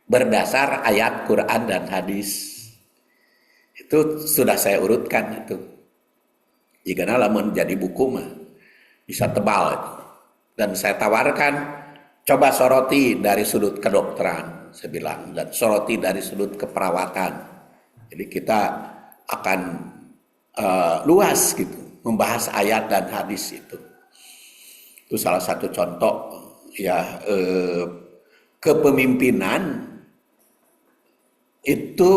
Berdasar ayat Quran dan hadis. Itu sudah saya urutkan itu. Jika lamun jadi buku mah bisa tebal itu. Dan saya tawarkan, coba soroti dari sudut kedokteran, saya bilang, dan soroti dari sudut keperawatan. Jadi kita akan luas gitu, membahas ayat dan hadis itu. Itu salah satu contoh ya, kepemimpinan itu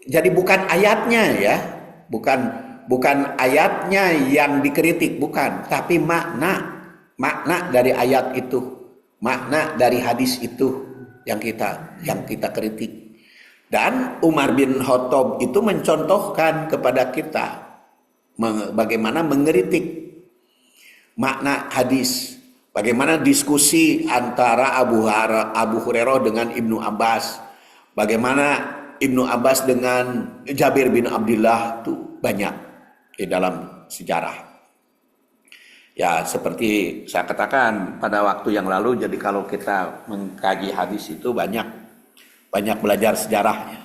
jadi bukan ayatnya ya, bukan ayatnya yang dikritik, bukan, tapi makna dari ayat itu, makna dari hadis itu yang kita kritik. Dan Umar bin Khattab itu mencontohkan kepada kita bagaimana mengkritik makna hadis, bagaimana diskusi antara Abu Hurairah dengan Ibnu Abbas, bagaimana Ibnu Abbas dengan Jabir bin Abdullah, itu banyak di dalam sejarah. Ya seperti saya katakan pada waktu yang lalu, jadi kalau kita mengkaji hadis itu banyak belajar sejarahnya.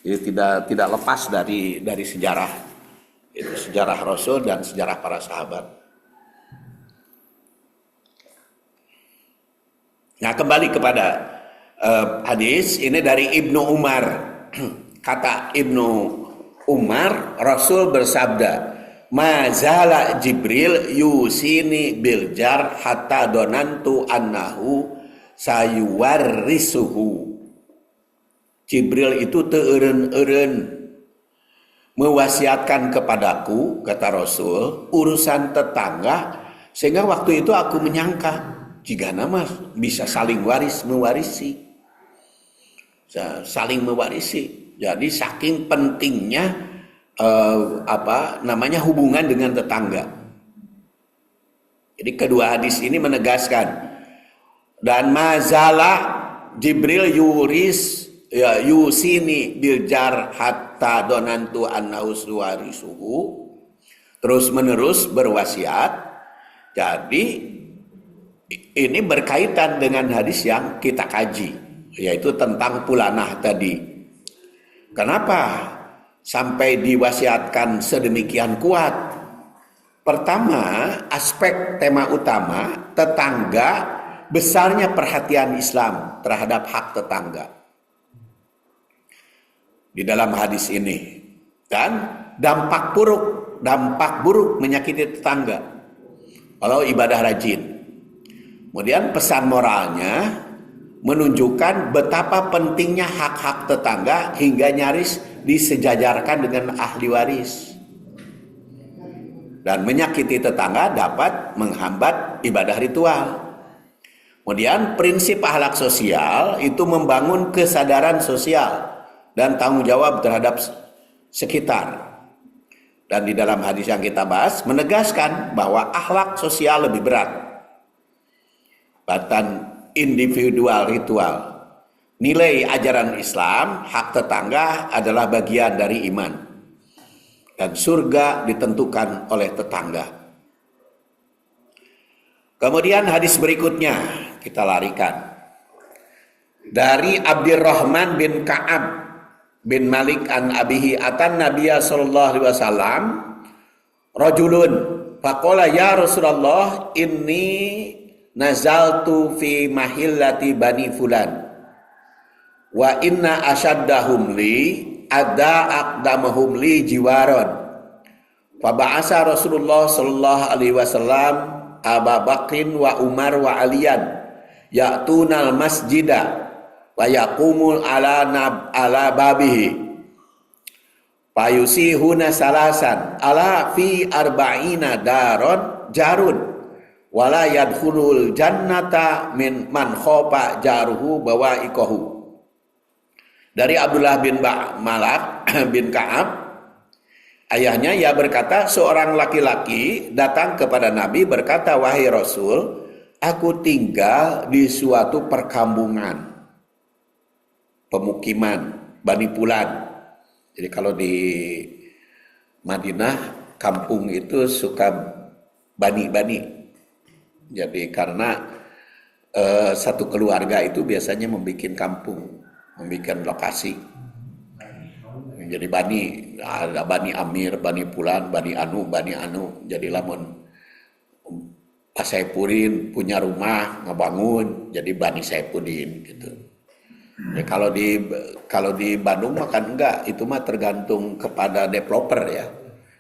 Jadi tidak lepas dari sejarah. Itu sejarah Rasul dan sejarah para sahabat. Nah, kembali kepada hadis ini dari Ibnu Umar. Kata Ibnu Umar, Rasul bersabda, "Mazala Jibril yusini biljar hatta donantu annahu sayuwarrisuhu." Jibril itu teureun-eureun mewasiatkan kepadaku, kata Rasul, urusan tetangga, sehingga waktu itu aku menyangka jika nama bisa saling mewarisi. Jadi saking pentingnya hubungan dengan tetangga. Jadi kedua hadis ini menegaskan, dan mazala Jibril yusini biljar hatta donantu annahu suwarisuhu, terus menerus berwasiat. Jadi ini berkaitan dengan hadis yang kita kaji, yaitu tentang pulanah tadi. Kenapa sampai diwasiatkan sedemikian kuat? Pertama, aspek tema utama tetangga, besarnya perhatian Islam terhadap hak tetangga di dalam hadis ini, dan dampak buruk dampak buruk menyakiti tetangga kalau ibadah rajin. Kemudian pesan moralnya menunjukkan betapa pentingnya hak-hak tetangga hingga nyaris disejajarkan dengan ahli waris. Dan menyakiti tetangga dapat menghambat ibadah ritual. Kemudian prinsip akhlak sosial itu membangun kesadaran sosial dan tanggung jawab terhadap sekitar. Dan di dalam hadis yang kita bahas menegaskan bahwa akhlak sosial lebih berat. Batan individual ritual. Nilai ajaran Islam, hak tetangga adalah bagian dari iman. Dan surga ditentukan oleh tetangga. Kemudian hadis berikutnya kita larikan. Dari Abdurrahman bin Ka'ab bin Malik an abihi atan Nabiya sallallahu alaihi wasallam rajulun faqala ya Rasulullah inni nazaltu fi mahillati bani fulan wa inna ashaddahum li ada aqdamahum li jiwaron fa ba'asa Rasulullah sallallahu alaihi wasallam Abu Bakrin wa Umar wa Aliyan ya'tunal masjida wa yaqumul ala babihi fayusihuna salasan ala fi arba'ina daron jarun wala yadkhulul jannata min man khofa jaruhu bawaikahu. Dari Abdullah bin Malak bin Ka'ab, ayahnya ia berkata, seorang laki-laki datang kepada Nabi berkata, wahai Rasul, aku tinggal di suatu perkampungan, pemukiman, Bani Fulan. Jadi kalau di Madinah, kampung itu suka bani-bani. Jadi karena satu keluarga itu biasanya membuat kampung, membuat lokasi. Jadi bani, ada Bani Amir, Bani Fulan, Bani Anu. Jadi lamun Pak Saifuddin punya rumah ngebangun, jadi Bani Saifuddin gitu. Ya, kalau di Bandung mah kan enggak, itu mah tergantung kepada developer ya.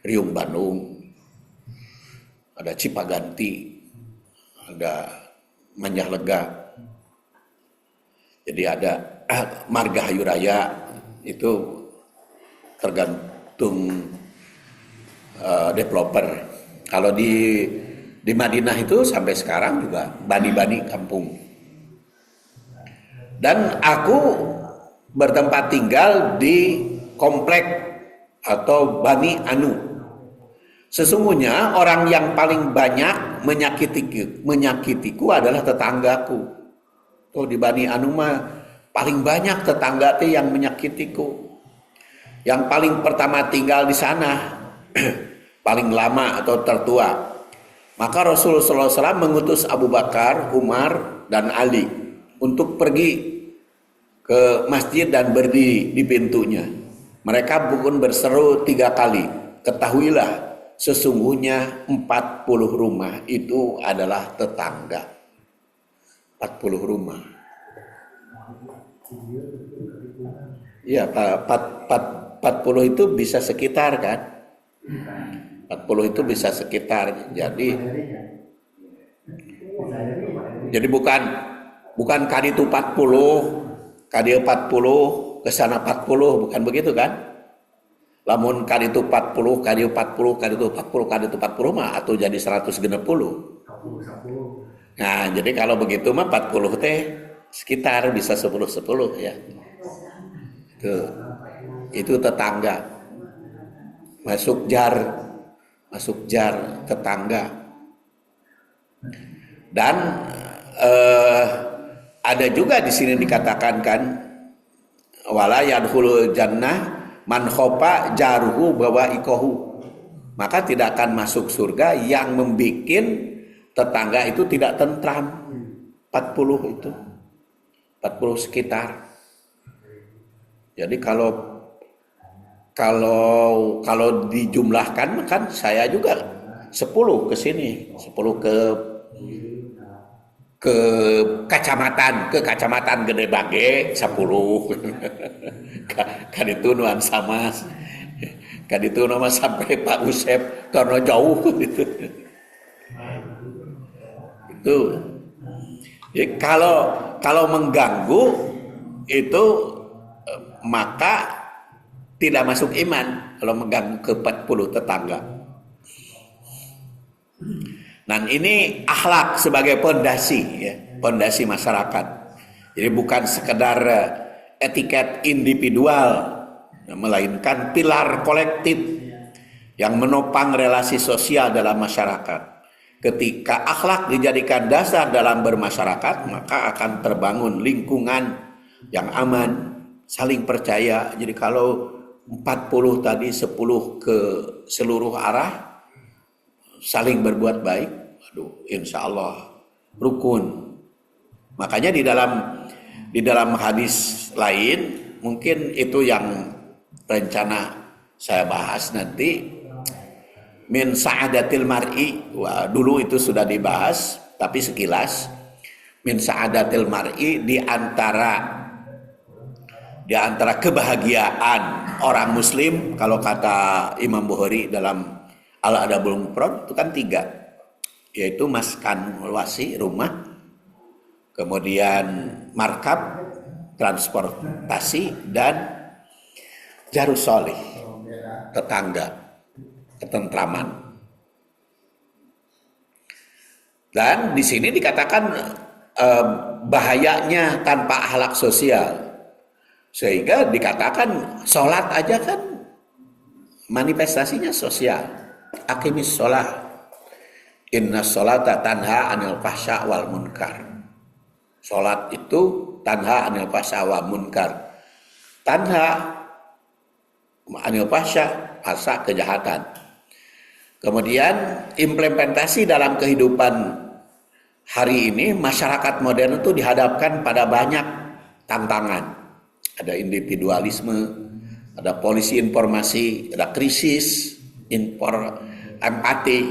Riung Bandung, ada Cipaganti, ada Manjahlega. Jadi ada Margahayu Raya, itu tergantung developer. Kalau di Madinah itu sampai sekarang juga bani-bani kampung. Dan aku bertempat tinggal di komplek atau Bani Anu. Sesungguhnya orang yang paling banyak menyakitiku adalah tetanggaku. Tuh di Bani Anu mah paling banyak tetangga teh yang menyakitiku. Yang paling pertama tinggal di sana, paling lama atau tertua. Maka Rasulullah SAW mengutus Abu Bakar, Umar, dan Ali untuk pergi ke masjid dan berdiri di pintunya. Mereka pun berseru 3 kali. Ketahuilah, sesungguhnya 40 rumah itu adalah tetangga. 40 rumah. Iya, 40 itu bisa sekitar kan? 40 itu bisa sekitar. Jadi bukan kali itu 40, kali 40 ke sana 40, bukan begitu kan? Lamun kali itu 40, kali 40, kali itu 40, kali itu 40 mah atau jadi 160. Nah, jadi kalau begitu mah 40 teh sekitar bisa 10 ya. Itu tetangga. Masuk jar tetangga. Dan ada juga di sini dikatakan kan, wala yadkhulul jannah man khofa jaruhu bawaikahu. Maka tidak akan masuk surga yang membikin tetangga itu tidak tentram. 40 itu. 40 sekitar. Jadi kalau dijumlahkan kan saya juga 10 ke sini, 10 ke kecamatan Gede Bage 10. Kan itu nuansa Mas. Kan itu nama sampai Pak Usep karena jauh gitu. Itu. Jadi kalau mengganggu itu maka tidak masuk iman kalau mengganggu ke 40 tetangga. Dan ini akhlak sebagai pondasi ya, pondasi masyarakat. Jadi bukan sekedar etiket individual, melainkan pilar kolektif yang menopang relasi sosial dalam masyarakat. Ketika akhlak dijadikan dasar dalam bermasyarakat, maka akan terbangun lingkungan yang aman, saling percaya. Jadi kalau 40 tadi 10 ke seluruh arah, saling berbuat baik, insya Allah rukun. Makanya di dalam hadis lain, mungkin itu yang rencana saya bahas nanti, min sa'adatil mar'i. Wah, dulu itu sudah dibahas, tapi sekilas min sa'adatil mar'i di antara kebahagiaan orang muslim, kalau kata Imam Bukhari dalam Al-Adabul Mufrad itu kan 3, yaitu maskan wasi, rumah, kemudian markab, transportasi, dan jarus solih, tetangga, ketentraman. Dan di sini dikatakan bahayanya tanpa akhlak sosial, sehingga dikatakan sholat aja kan manifestasinya sosial. Aqimis sholat, inna sholata tanha anil fahsya wal munkar. Sholat itu tanha anil fahsya wal munkar. Tanha anil fahsya, fahsya kejahatan. Kemudian implementasi dalam kehidupan hari ini, masyarakat modern itu dihadapkan pada banyak tantangan. Ada individualisme, ada polisi informasi, ada krisis empati.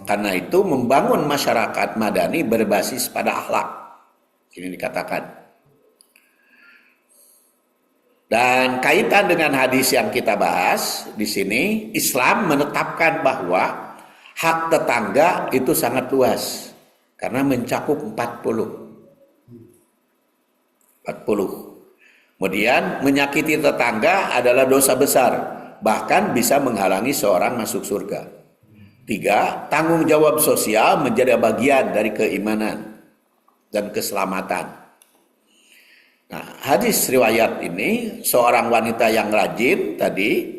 Karena itu membangun masyarakat madani berbasis pada akhlak. Ini dikatakan. Dan kaitan dengan hadis yang kita bahas di sini, Islam menetapkan bahwa hak tetangga itu sangat luas karena mencakup 40. Kemudian menyakiti tetangga adalah dosa besar, bahkan bisa menghalangi seorang masuk surga. 3, tanggung jawab sosial menjadi bagian dari keimanan dan keselamatan. Nah, hadis riwayat ini, seorang wanita yang rajin tadi,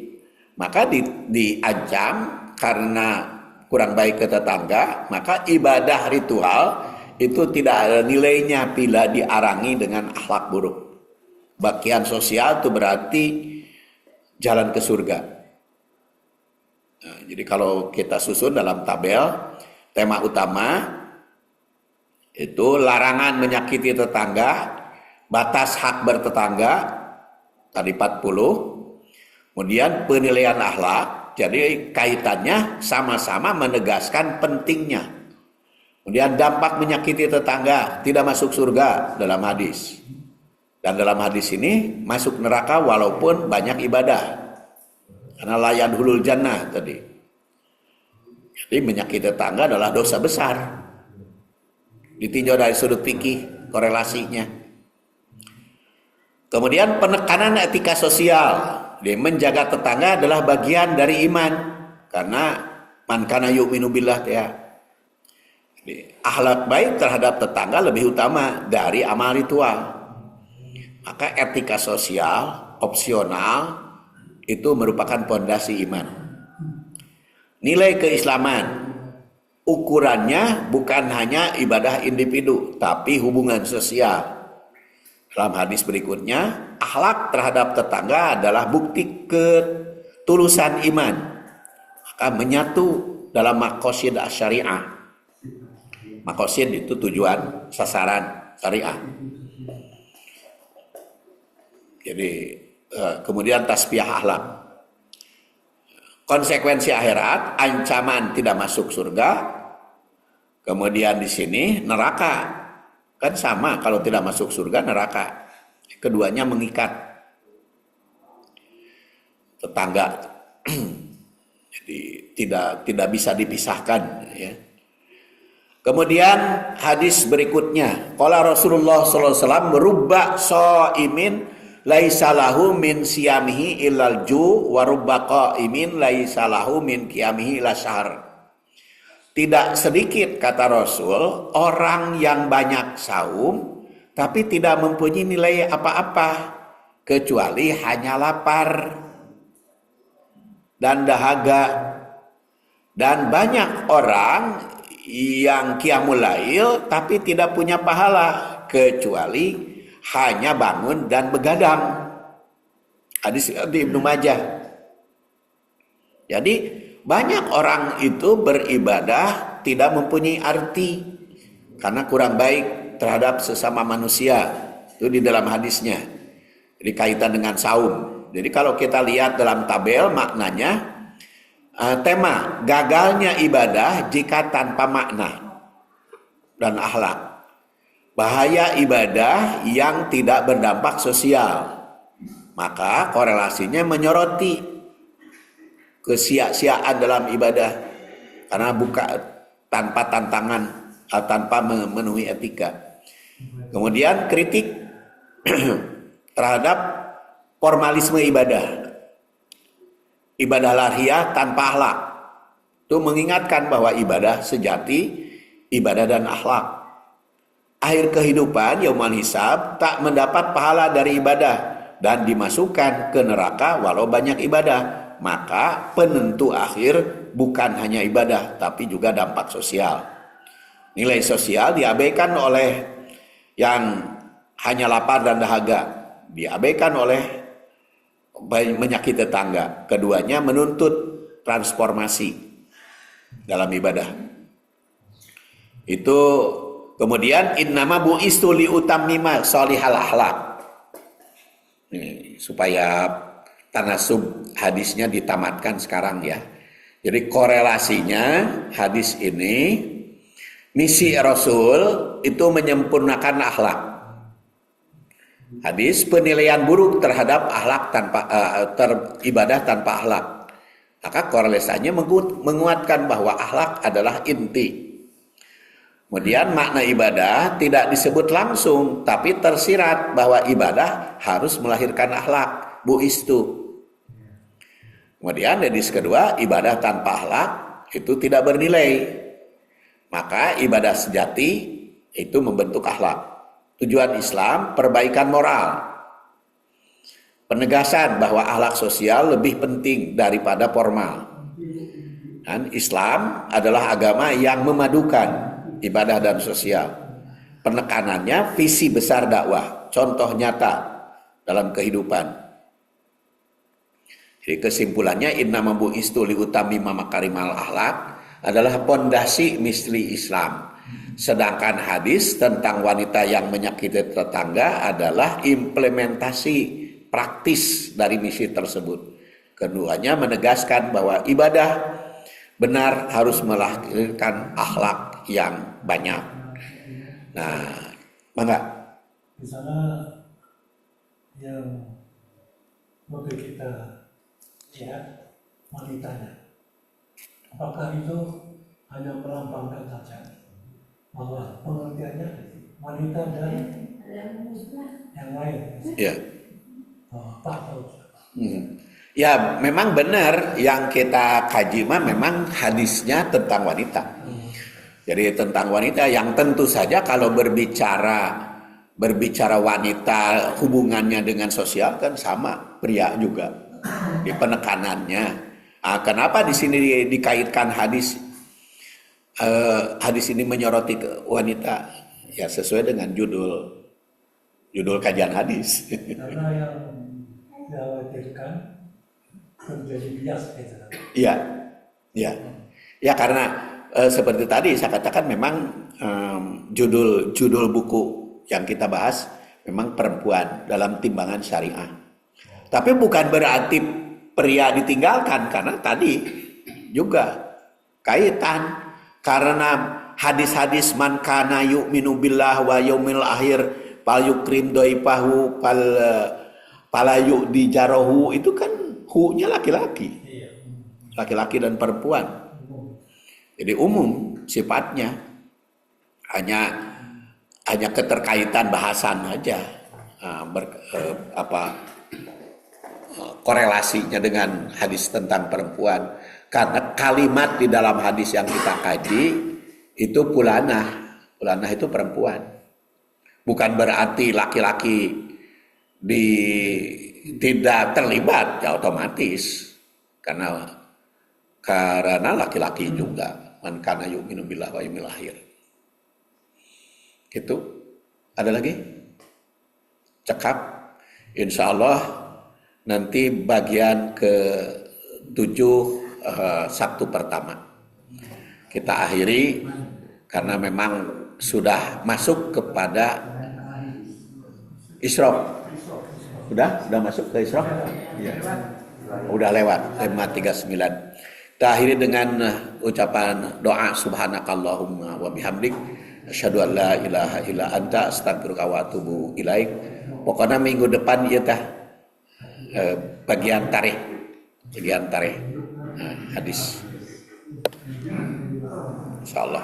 maka diancam karena kurang baik ke tetangga, maka ibadah ritual itu tidak ada nilainya bila diarangi dengan akhlak buruk. Bagian sosial itu berarti jalan ke surga. Nah, jadi kalau kita susun dalam tabel, tema utama itu larangan menyakiti tetangga, batas hak bertetangga, tadi 40. Kemudian penilaian akhlak, jadi kaitannya sama-sama menegaskan pentingnya. Kemudian dampak menyakiti tetangga, tidak masuk surga dalam hadis. Dan dalam hadis ini masuk neraka walaupun banyak ibadah. Karena la yadkhulul jannah tadi. Jadi menyakiti tetangga adalah dosa besar. Ditinjau dari sudut fikih korelasinya. Kemudian penekanan etika sosial. Jadi menjaga tetangga adalah bagian dari iman. Karena man kana yu'minu billah ya. Jadi, akhlak baik terhadap tetangga lebih utama dari amal ritual. Maka etika sosial opsional itu merupakan pondasi iman. Nilai keislaman ukurannya bukan hanya ibadah individu, tapi hubungan sosial. Dalam hadis berikutnya, akhlak terhadap tetangga adalah bukti ketulusan iman. Maka menyatu dalam maqasid syariah. Maqasid itu tujuan, sasaran syariah. Jadi kemudian tasbiyah akhlak. Konsekuensi akhirat, ancaman tidak masuk surga. Kemudian di sini neraka. Kan sama kalau tidak masuk surga neraka. Keduanya mengikat. Tetangga Jadi tidak bisa dipisahkan ya. Kemudian hadis berikutnya, qala Rasulullah sallallahu alaihi wasallam rubba shaimin laisa lahu min siyamihi illal ju wa rubba qaimin laisa lahu min qiyamihi illa syahr. Tidak sedikit kata Rasul orang yang banyak saum tapi tidak mempunyai nilai apa-apa kecuali hanya lapar dan dahaga. Dan banyak orang yang qiyamul lail tapi tidak punya pahala kecuali hanya bangun dan begadang. Hadis di Ibnu Majah. Jadi banyak orang itu beribadah tidak mempunyai arti karena kurang baik terhadap sesama manusia. Itu di dalam hadisnya. Jadi kaitan dengan saum. Jadi kalau kita lihat dalam tabel maknanya, tema gagalnya ibadah jika tanpa makna dan akhlak. Bahaya ibadah yang tidak berdampak sosial. Maka korelasinya menyoroti kesia-siaan dalam ibadah karena tanpa tantangan tanpa memenuhi etika. Kemudian kritik terhadap formalisme ibadah. Ibadah lahiriah tanpa akhlak. Itu mengingatkan bahwa ibadah sejati, ibadah dan akhlak. Akhir kehidupan, yaumul hisab, tak mendapat pahala dari ibadah dan dimasukkan ke neraka walau banyak ibadah. Maka penentu akhir bukan hanya ibadah, tapi juga dampak sosial. Nilai sosial diabaikan oleh yang hanya lapar dan dahaga. Diabaikan oleh menyakiti tetangga. Keduanya menuntut transformasi dalam ibadah. Itu kemudian innama bu'istu li utammima sholihal akhlak. Supaya tanasub hadisnya ditamatkan sekarang ya. Jadi korelasinya hadis ini, misi Rasul itu menyempurnakan akhlak. Hadis penilaian buruk terhadap akhlak ibadah tanpa akhlak. Maka korelasinya menguatkan bahwa akhlak adalah inti. Kemudian makna ibadah tidak disebut langsung, tapi tersirat bahwa ibadah harus melahirkan akhlak. Bu'istu. Kemudian hadis kedua, ibadah tanpa akhlak itu tidak bernilai. Maka ibadah sejati itu membentuk akhlak. Tujuan Islam perbaikan moral. Penegasan bahwa akhlak sosial lebih penting daripada formal. Dan Islam adalah agama yang memadukan ibadah dan sosial. Penekanannya visi besar dakwah, contoh nyata dalam kehidupan. Jadi kesimpulannya innama bu'istu liutammima makarimal akhlak adalah pondasi misteri Islam. Sedangkan hadis tentang wanita yang menyakiti tetangga adalah implementasi praktis dari misi tersebut. Keduanya menegaskan bahwa ibadah benar harus melahirkan akhlak yang banyak. Nah, mangga. Di sana yang mobil kita lihat wanitanya, apakah itu hanya melambangkan saja bahwa pengertiannya wanita dan yang lain? Ya. Pak tahu. Ya, memang benar yang kita kaji memang hadisnya tentang wanita. Jadi tentang wanita yang tentu saja kalau berbicara wanita hubungannya dengan sosial kan sama pria juga di penekanannya. Kenapa di sini dikaitkan hadis ini menyoroti ke wanita? Ya sesuai dengan judul kajian hadis. Karena yang dikhawatirkan terjadi bias gitu. Iya, iya, ya karena seperti tadi saya katakan memang judul buku yang kita bahas memang perempuan dalam timbangan syariah. Tapi bukan berarti pria ditinggalkan karena tadi juga kaitan karena hadis-hadis man kana yu'minu billah wa yaumil akhir fal yukrim dhaifahu fal yu'di jarahu itu kan hu-nya laki-laki. Iya. laki-laki dan perempuan. Jadi umum sifatnya, hanya keterkaitan bahasan aja, korelasinya dengan hadis tentang perempuan. Karena kalimat di dalam hadis yang kita kaji itu pulanah itu perempuan. Bukan berarti laki-laki tidak terlibat, ya otomatis. Karena laki-laki juga, man kana yu'minu billahi wa yaumil akhir. Itu ada lagi? Cekap. Insya Allah nanti bagian ke-7 Sabtu pertama kita akhiri, karena memang sudah masuk kepada Isra. Udah masuk ke Isra? Iya. Udah lewat tema 39. Kita akhiri dengan ucapan doa subhanakallahumma wa bihamdik asyhadu an la ilaha illa anta astaghfiruka wa atubu ilaik. Pokoknya minggu depan ya tah bagian tarikh hadis insyaallah.